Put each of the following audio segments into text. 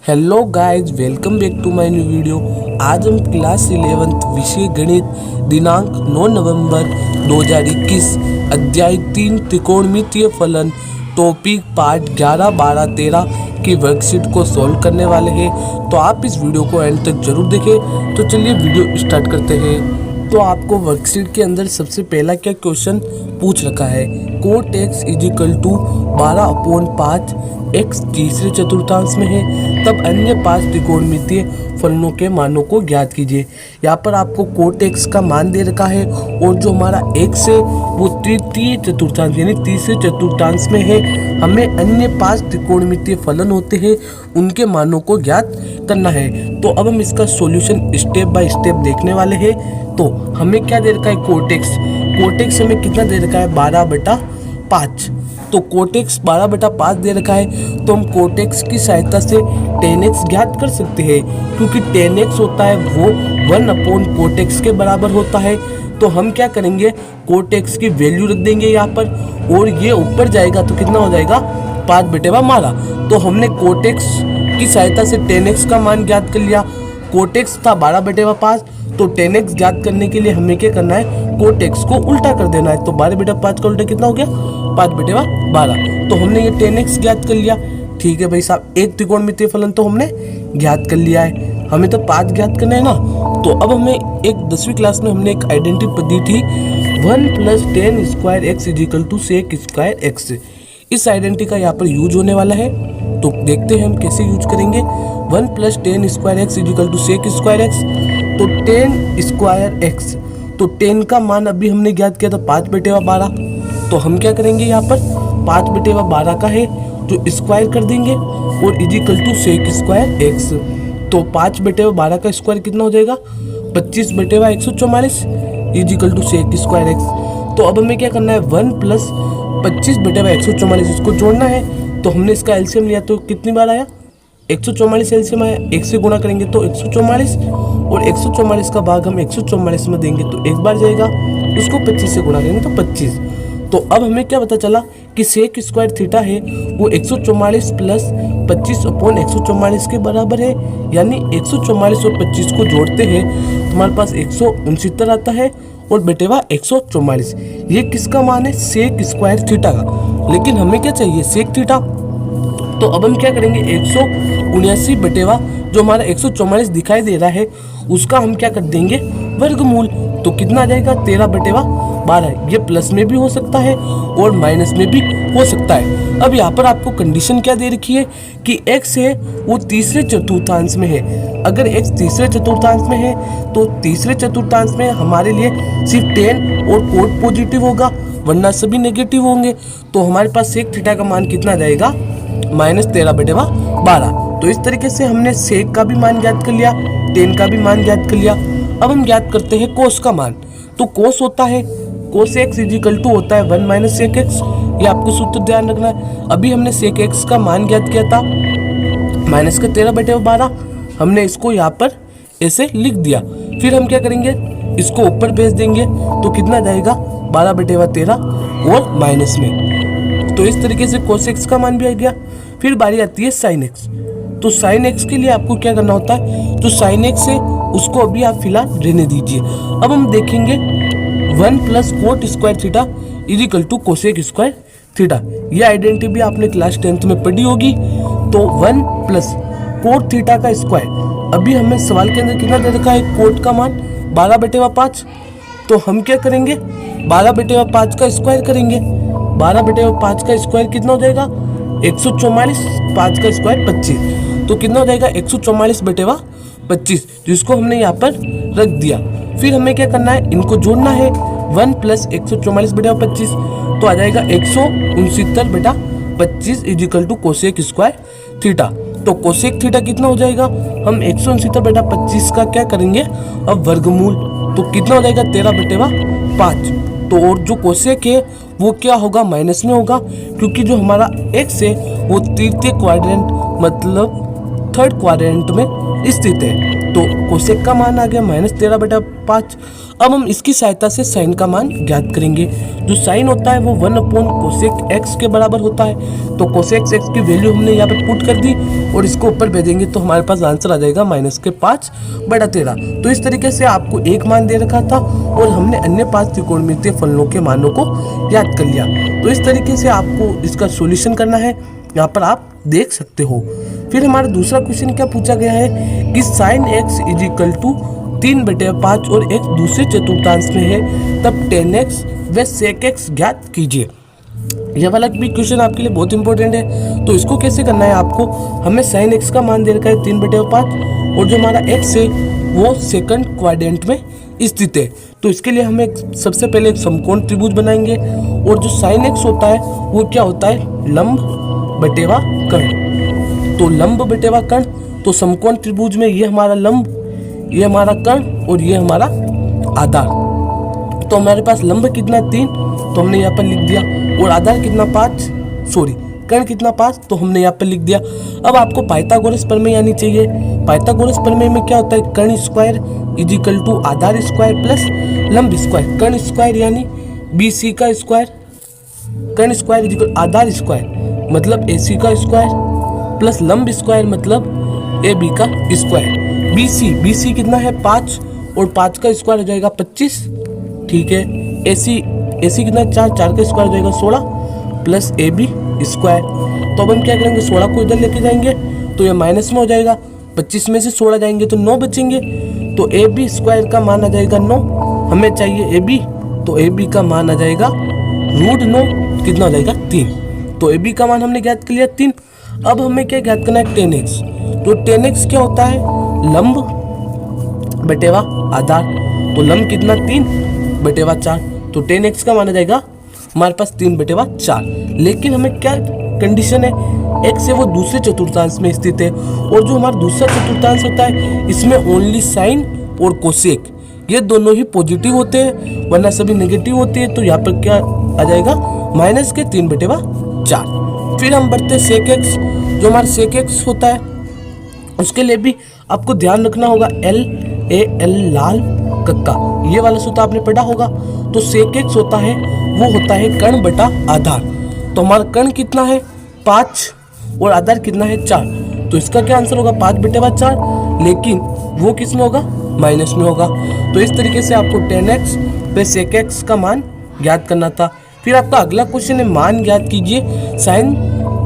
Hello guys, welcome back to my new video. आज हम class 11th विषय गणित दिनांक 9 नवंबर 2021 अध्याय 3 त्रिकोणमितीय फलन टॉपिक पार्ट 11, 12, 13 की वर्कशीट को सॉल्व करने वाले हैं। तो आप इस वीडियो को एंड तक जरूर देखें। तो चलिए वीडियो स्टार्ट करते हैं। तो आपको वर्कशीट के अंदर सबसे पहला क्या क्वेश्चन पूछ रखा है, cot x is equal to 12/5 x तीसरे चतुर्थांश में है, तब अन्य 5 त्रिकोणमितीय फलनों के मानों को ज्ञात कीजिए। यहाँ पर आपको कोट एक्स का मान दे रखा है और जो हमारा एक्स है वो तृतीय चतुर्थांश यानी तीसरे चतुर्थांश में है। हमें अन्य 5 त्रिकोणमितीय फलन होते हैं, उनके मानों को ज्ञात करना है। तो अब हम इसका सॉल्यूशन स्टेप बाय स्टेप देखने वाले हैं। तो हमें क्या दे रखा है, कोट एक्स हमें कितना दे रखा है, 12/5। तो कोटेक्स 12/5 दे रखा है, तो हम कोटेक्स की सहायता से 10x ज्ञात कर सकते हैं, क्योंकि 10x होता है वो 1/कोटेक्स के बराबर होता है। तो हम क्या करेंगे, कोटेक्स की वैल्यू रख देंगे यहाँ पर और ये ऊपर जाएगा तो कितना हो जाएगा, 5/12। तो हमने कोटेक्स की सहायता से 10x का मान ज्ञात कर लिया। कोटेक्स था 12/5, तो 10x ज्ञात करने के लिए हमें क्या करना है, कोटेक्स को उल्टा कर देना है। तो 12/5 का उल्टा कितना हो गया, 5/12। तो हमने ये 10x ज्ञात कर लिया। ठीक है भाई साहब, एक त्रिकोणमितीय फलन तो हमने ज्ञात कर लिया है, हमें तो 5 ज्ञात करना है ना। तो अब हमें एक 10वीं क्लास में हमने एक आइडेंटिटी पढ़ी थी, 1 + 10² x = sec² x। इस आइडेंटिटी का यहाँ पर यूज होने वाला है। तो देखते हैं हम कैसे यूज करेंगे। 1 + 10² x = sec² x। तो 10² x, तो 10 का मान अभी हमने ज्ञात किया था 5/12। तो हम क्या करेंगे, यहाँ पर 5/12 का है जो स्क्वायर कर देंगे और = sec² x। तो 5/12 का स्क्वायर कितना हो जाएगा, 25/144 = sec² x। तो अब हमें क्या करना है, 1 + 25/144 इसको जोड़ना है। तो हमने इसका एलसीएम लिया तो कितनी बार आया, 144 एलसीएम आया। 1 से गुणा करेंगे तो 144 और 144 का भाग हम 144 में देंगे तो एक बार जाएगा, उसको 25 से गुणा करेंगे तो 25। तो अब हमें क्या पता चला कि sec² थीटा है वो 144 + 25/144 के बराबर है। यानी 144 और 25 को जोड़ते हैं तो हमारे पास 169 आता है और बटेवा 144। ये किसका मान है, sec² थीटा का। लेकिन हमें क्या चाहिए, सेक थीटा। तो अब हम क्या करेंगे, 179 बटेवा जो हमारा 144 दिखाई दे रहा है उसका हम क्या कर देंगे, वर्गमूल। तो कितना आ जाएगा, 13/12। ये प्लस में भी हो सकता है और माइनस में भी हो सकता है। अब यहाँ पर आपको कंडीशन क्या दे रखी है कि x है वो तीसरे चतुर्थांश में है। अगर x तीसरे चतुर्थांश में है तो तीसरे चतुर्थांश में हमारे लिए सिर्फ 10 और कोट पॉजिटिव होगा, वरना सभी नेगेटिव होंगे। तो हमारे पास सेक थीटा का मान कितना जाएगा, -13/12। तो इस तरीके से हमने सेक का भी मान ज्ञात कर लिया, 10 का भी मान ज्ञात कर लिया। अब हम ज्ञात करते हैं कोस का मान। तो कोस होता है, कोस x = होता है 1 - sec x। ये आपको सूत्र ध्यान रखना है। अभी हमने sec x का मान ज्ञात किया था -13/12। हमने इसको यहाँ पर ऐसे लिख दिया। फिर हम क्या करेंगे, इसको ऊपर भेज देंगे तो कितना जाएगा, 12/13 और माइनस में। तो इस तरीके से cos x का मान भी आ गया। फिर बारी आती है sin x। तो sin x के लिए आपको क्या करना होता है, जो sin x है उसको अभी आप फिलहाल रहने दीजिए। अब हम देखेंगे 1 + cot² थीटा = cosec² थीटा। ये आइडेंटिटी भी आपने क्लास 10th में पढ़ी होगी। तो 1 + cot थीटा का स्क्वायर, अभी हमें सवाल के अंदर कितना दे रखा है, कोट का मान 12/5। तो हम क्या करेंगे, 12/5 का स्क्वायर करेंगे। 12/5 का स्क्वायर कितना हो जाएगा, 144, 5 का स्क्वायर 25। तो कितना हो जाएगा, 144/25, जिसको हमने यहाँ पर रख दिया। फिर हमें क्या करना है, इनको जोड़ना है। 1 + 144/25 तो आ जाएगा 169/25 = cosec² थीटा। तो कोसेक थीटा कितना हो जाएगा, हम 169/25 का क्या करेंगे, अब वर्गमूल। तो कितना हो जाएगा, 13/5। तो और जो कोसेक है वो क्या होगा, माइनस में होगा, क्योंकि जो हमारा x है वो तृतीय क्वाड्रेंट मतलब 3rd क्वाड्रेंट में स्थित है। तो कोसेक का मान आ गया -13/5। अब हम इसकी सहायता से साइन का मान ज्ञात करेंगे। जो साइन होता है वो 1 कोसेक एक्स के बराबर होता है। तो कोसेक एक्स की वैल्यू हमने यहाँ पे पुट कर दी और इसको ऊपर भेजेंगे तो हमारे पास आंसर आ जाएगा -5/13। तो इस तरीके से आपको एक मान दे रखा था और हमने अन्य 5 त्रिकोणमितीय फलनों के मानों को याद कर लिया। तो इस तरीके से आपको इसका सॉल्यूशन करना है, यहाँ पर आप देख सकते हो। फिर हमारा दूसरा क्वेश्चन क्या पूछा गया है कि sine x is equal to 3/5 और x दूसरे चतुर्थांश में है, तब tan x व sec x ज्ञात कीजिए। यह वाला भी क्वेश्चन आपके लिए बहुत इंपॉर्टेंट है। तो इसको कैसे करना है आपको, हमें साइन x का मान दे रखा है 3/5 और जो हमारा x है वो सेकंड क्वाड्रेंट में स्थित है। तो इसके लिए हम सबसे पहले एक समकोण त्रिभुज बनाएंगे और जो साइन x होता है वो क्या होता है, लंब बटेवा कर्ण। तो लंब बटेवा कर्ण, तो समकोण त्रिभुज में ये हमारा लंब, ये हमारा कर्ण और ये हमारा आधार। तो हमारे पास लंब कितना 3, तो हमने यहाँ पर लिख दिया, और आधार कितना 5, कर्ण कितना 5, तो हमने यहाँ पर लिख दिया। अब आपको पाइथागोरस प्रमेय आनी चाहिए। पाइथागोरस प्रमेय में क्या होता है, कर्ण स्क्वायर इज इक्वल टू आधार स्क्वायर प्लस लंब स्क्वायर। कर्ण स्क्वायर यानी BC का स्क्वायर, कर्ण स्क्वायर इज इक्वल आधार स्क्वायर मतलब AC का स्क्वायर प्लस लंब स्क्वायर मतलब AB का स्क्वायर। BC कितना है 5 और 5 का स्क्वायर हो जाएगा 25, ठीक है। AC कितना 4 का स्क्वायर हो जाएगा 16 प्लस AB स्क्वायर। तो अब हम क्या करेंगे, 16 को इधर लेके जाएंगे तो ये माइनस में हो जाएगा, 25 में से 16 जाएंगे तो 9 बचेंगे। तो AB स्क्वायर का मान आ जाएगा 9, हमें चाहिए AB, तो AB का मान आ जाएगा √9, कितना हो जाएगा 3। तो AB का मान हमने ज्ञात कर लिया 3। अब हमें क्या ज्ञात करना है, tan x। तो tan x क्या होता है, लंब बटेवा आधार। तो लंब कितना 3/4, तो tan x का मान आ जाएगा हमारे पास 3/4। लेकिन हमें क्या कंडीशन है, x है वो दूसरे चतुर्थांश में स्थित है और जो हमारा दूसरा चतुर्थांश होता है इसमें ओनली साइन और कोसेक ये दोनों ही पॉजिटिव होते हैं, वरना सभी नेगेटिव होते हैं। तो यहाँ पर क्या आ जाएगा, -3/4। फिर हम बढ़ते सेक एक्स। जो हमारा सेक एक्स होता है उसके लिए भी आपको ध्यान रखना होगा, LAL लाल कक्का, ये वाला सूत्र आपने पढ़ा होगा। तो सेक एक्स होता है वो होता है कर्ण बटा आधार। तो हमारा कर्ण कितना है 5 और आधार कितना है 4, तो इसका क्या आंसर होगा 5/4, लेकिन वो किस में होगा, माइनस में होगा। तो इस तरीके से आपको tan x पे sec x का मान ज्ञात करना था। फिर आपका अगला क्वेश्चन है, मान ज्ञात कीजिए साइन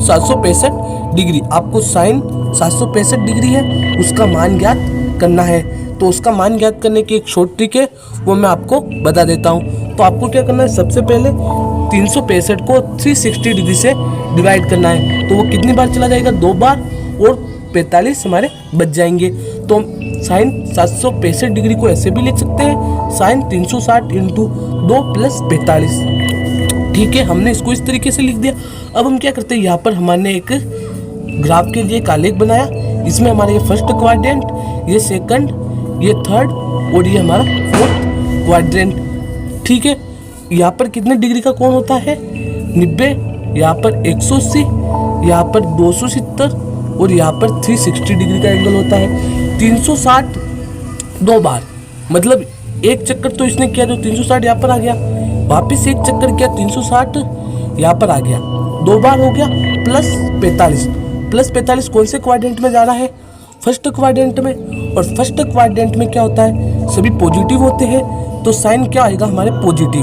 765 डिग्री। आपको साइन 765 डिग्री है उसका मान ज्ञात करना है। तो उसका मान ज्ञात करने की एक शॉर्ट ट्रिक है, वो मैं आपको बता देता हूँ। तो आपको क्या करना है, सबसे पहले 365 को 360 डिग्री से डिवाइड करना है। तो वो कितनी बार चला जाएगा, 2 बार, और 45 हमारे बच जाएंगे। तो साइन 765 डिग्री को ऐसे भी लिख सकते हैं, साइन 360 इंटू 2 प्लस 45, ठीक है। हमने इसको इस तरीके से लिख दिया। अब हम क्या करते हैं, यहाँ पर हमने एक ग्राफ के लिए एक आलेख बनाया। इसमें हमारा ये फर्स्ट क्वाड्रेंट, ये सेकंड, ये थर्ड और ये हमारा फोर्थ क्वाड्रेंट, ठीक है। यहाँ पर कितने डिग्री का कोण होता है, 90, यहाँ पर 180, यहाँ पर 270 और यहाँ पर 360 डिग्री का एंगल होता है। 360 2 बार, मतलब एक चक्कर तो इसने किया जो 360 यहाँ पर आ गया, वापस एक चक्कर किया 360 यहाँ पर आ गया, 2 बार हो गया, प्लस 45 कौन से क्वाड्रेंट में जा रहा है, फर्स्ट क्वाड्रेंट में। और फर्स्ट क्वाड्रेंट में क्या होता है, सभी पॉजिटिव होते हैं, तो साइन क्या आएगा हमारे पॉजिटिव।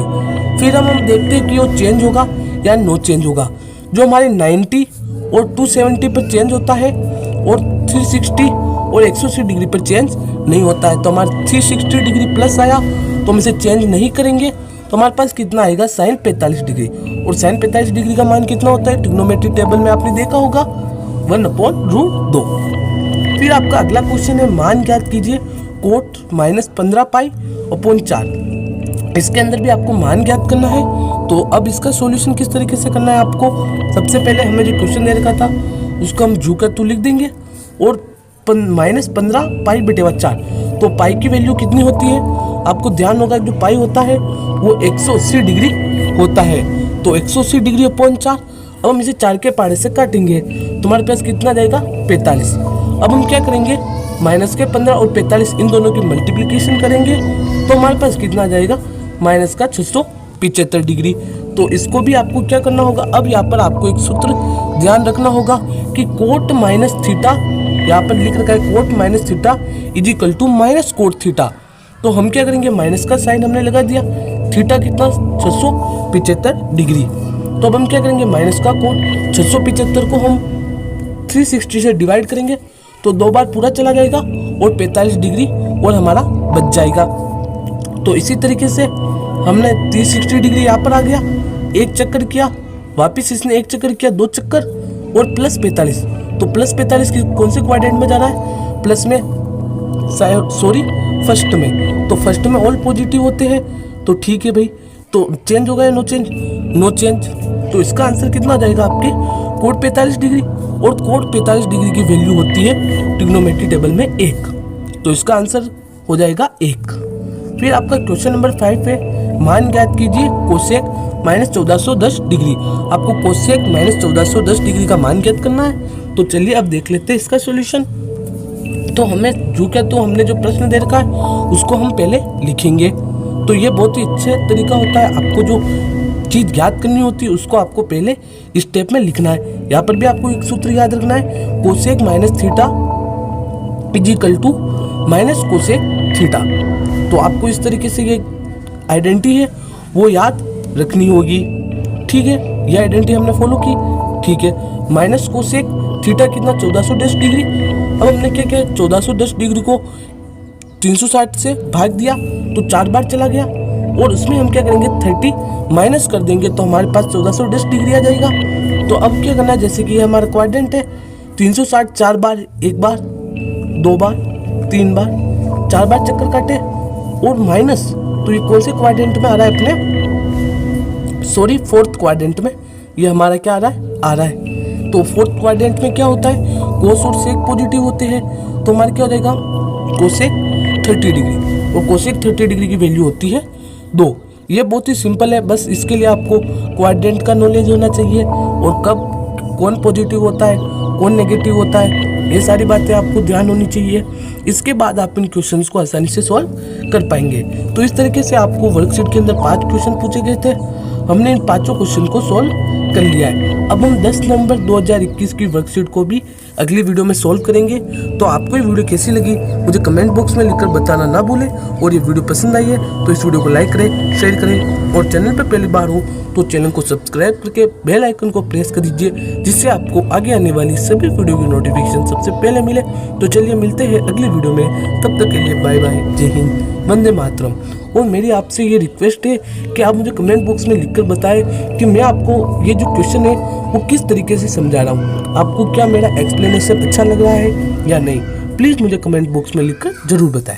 फिर हम देखते हैं कि वो चेंज होगा या नो चेंज होगा। जो हमारे 90 और 270 पर चेंज होता है और 360 और 180 डिग्री पर चेंज नहीं होता है। तो हमारे 360 डिग्री प्लस आया तो हम इसे चेंज नहीं करेंगे, तो हमारे पास कितना आएगा, साइन 45 डिग्री। और साइन 45 डिग्री का मान कितना होता है, ट्रिग्नोमेट्री टेबल में आपने देखा होगा 1/√2। फिर आपका अगला क्वेश्चन है, मान ज्ञात कीजिए कोट -15π/4। इसके अंदर भी आपको मान ज्ञात करना है। तो अब इसका सॉल्यूशन किस तरीके से करना है आपको, सबसे पहले हमें जो क्वेश्चन दे रखा था उसको हम झुक कर तो लिख देंगे और -15π/4। तो पाई की वैल्यू कितनी होती है, आपको ध्यान होगा जो पाई होता है वो 180 डिग्री होता है। तो 180 डिग्री/4। अब हम इसे 4 के पहाड़े से काटेंगे तो हमारे पास कितना जाएगा 45। अब हम क्या करेंगे, माइनस के 15 और 45 इन दोनों की मल्टीप्लिकेशन करेंगे तो हमारे पास कितना आ जाएगा, माइनस का 675 डिग्री। तो इसको भी आपको क्या करना होगा, अब यहाँ पर आपको एक सूत्र ध्यान रखना होगा कि कोट माइनस थीटा, यहाँ पर लिख रखा है cot minus theta is equal to minus cot theta. तो हम क्या करेंगे, माइनस का साइन हमने लगा दिया, थीटा कितना 675 डिग्री। तो अब हम क्या करेंगे, माइनस का कोट 675 को हम 360 से डिवाइड करेंगे तो 2 बार पूरा चला जाएगा और 45 डिग्री और हमारा बच जाएगा। तो इसी तरीके से हमने 360 डिग्री यहाँ पर आ गया, एक चक्कर किया, वापस इसने एक चक्कर किया, 2 चक्कर और प्लस 45। तो प्लस 45 की कौन से क्वाड्रेंट में जा रहा है, प्लस में, सॉरी फर्स्ट में। तो फर्स्ट में ऑल पॉजिटिव होते हैं तो ठीक है भाई। तो चेंज हो गया, नो चेंज, नो चेंज। तो इसका आंसर कितना आ जाएगा आपके कोट 45 डिग्री, और कोट 45 डिग्री की वैल्यू होती है ट्रिग्नोमेट्री टेबल में 1। तो इसका आंसर हो जाएगा 1। फिर आपका क्वेश्चन नंबर 5 है, मान ज्ञात कीजिए कोसेक माइनस 1410 डिग्री। आपको कोसेक माइनस 1410 डिग्री का मान ज्ञात करना है। तो चलिए अब देख लेते हैं इसका सॉल्यूशन। तो हमें जो क्या, तो हमने जो प्रश्न दे रखा है उसको हम पहले लिखेंगे। तो ये बहुत ही अच्छा तरीका होता है, आपको जो चीज़ ज्ञात करनी होती है उसको आपको पहले स्टेप में लिखना है। यहाँ पर भी आपको एक सूत्र याद रखना है, cosec minus theta is equal to minus cosec theta. तो आपको इस तरीके से ये आइडेंटिटी है वो याद रखनी होगी, ठीक है। ये आइडेंटिटी हमने फॉलो की, ठीक है। माइनस कोसेक थीटा कितना 1410 डिग्री। अब हमने क्या किया, 1410 डिग्री को 360 से भाग दिया तो 4 बार चला गया, और उसमें हम क्या करेंगे 30 माइनस कर देंगे तो हमारे पास 1410 डिग्री आ जाएगा। तो अब क्या करना है, जैसे कि ये हमारा क्वाड्रेंट है, 360 4 बार, 1 बार, 2 बार, 3 बार, 4 बार चक्कर काटे और माइनस। तो ये कौन से क्वाड्रेंट में आ रहा है अपने, सॉरी फोर्थ क्वाड्रेंट में ये हमारा क्या आ रहा है। तो फोर्थ क्वाड्रेंट में क्या होता है, कोस और सेक पॉजिटिव होते हैं। तो हमारा क्या हो जाएगा, कोसेक 30 डिग्री, और कोसेक 30 डिग्री की वैल्यू होती है 2। ये बहुत ही सिंपल है, बस इसके लिए आपको क्वाड्रेंट का नॉलेज होना चाहिए और कब कौन पॉजिटिव होता है कौन नेगेटिव होता है, ये सारी बातें आपको ध्यान होनी चाहिए। इसके बाद आप इन क्वेश्चंस को आसानी से सॉल्व कर पाएंगे। तो इस तरीके से आपको वर्कशीट के अंदर 5 क्वेश्चन पूछे गए थे, हमने इन 5 क्वेश्चन को सॉल्व कर लिया है। अब हम 10 नवंबर 2021 की वर्कशीट को भी अगली वीडियो में सॉल्व करेंगे। तो आपको ये वीडियो कैसी लगी मुझे कमेंट बॉक्स में लिखकर बताना ना भूलें, और ये वीडियो पसंद आई है तो इस वीडियो को लाइक करें, शेयर करें, और चैनल पर पहली बार हो तो चैनल को सब्सक्राइब करके बेल आइकन को प्रेस कर दीजिए, जिससे आपको आगे आने वाली सभी वीडियो की नोटिफिकेशन सबसे पहले मिले। तो चलिए मिलते हैं अगली वीडियो में, तब तक के लिए बाय बाय, जय हिंद, वंदे मातरम। और मेरी आपसे ये रिक्वेस्ट है कि आप मुझे कमेंट बॉक्स में लिखकर बताएं कि मैं आपको ये जो क्वेश्चन है वो किस तरीके से समझा रहा हूँ, आपको क्या मेरा एक्सप्लेनेशन अच्छा लग रहा है या नहीं। प्लीज़ मुझे कमेंट बॉक्स में लिखकर ज़रूर बताएं।